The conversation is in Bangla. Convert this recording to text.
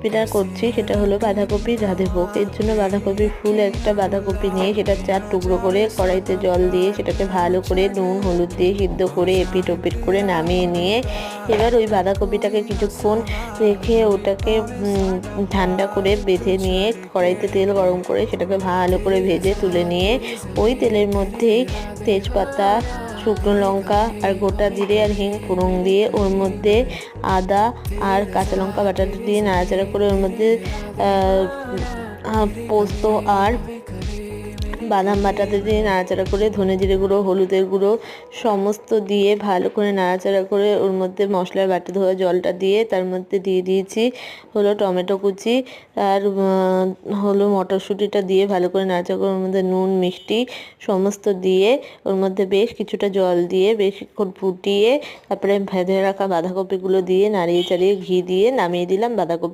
রেসিপিটা করছি সেটা হলো বাঁধাকপি রাঁধেভোগ। এর জন্য বাঁধাকপির ফুল একটা বাঁধাকপি নিয়ে সেটা 4 টুকরো করে কড়াইতে জল দিয়ে সেটাকে ভালো করে নুন হলুদ দিয়ে সিদ্ধ করে এপিট ওপিট করে নামিয়ে নিয়ে এবার ওই বাঁধাকপিটাকে কিছুক্ষণ রেখে ওটাকে ঠান্ডা করে বেঁধে নিয়ে কড়াইতে তেল গরম করে সেটাকে ভালো করে ভেজে তুলে নিয়ে ওই তেলের মধ্যেই তেজপাতা, শুকনো লঙ্কা আর গোটা জিরে আর হিং ফোড়ন দিয়ে ওর মধ্যে আদা আর কাঁচা লঙ্কা বাটাটা দিয়ে নাড়াচাড়া করে ওর মধ্যে পোস্ত আর বাদাম বাটাতে দিয়ে নাড়াচাড়া করে ধনে জিরে গুঁড়ো, হলুদের গুঁড়ো সমস্ত দিয়ে ভালো করে নাড়াচাড়া করে ওর মধ্যে মশলার বাটি ধোয়া জলটা দিয়ে তার মধ্যে দিয়ে দিয়েছি হলো টমেটো কুচি আর হলো মটরশুঁটিটা দিয়ে ভালো করে নাড়াচাড়া করে ওর মধ্যে নুন মিষ্টি সমস্ত দিয়ে ওর মধ্যে বেশ কিছুটা জল দিয়ে বেশিক্ষণ ফুটিয়ে তারপরে ভেজে রাখা বাঁধাকপিগুলো দিয়ে নাড়িয়ে চাড়িয়ে ঘি দিয়ে নামিয়ে দিলাম বাঁধাকপি।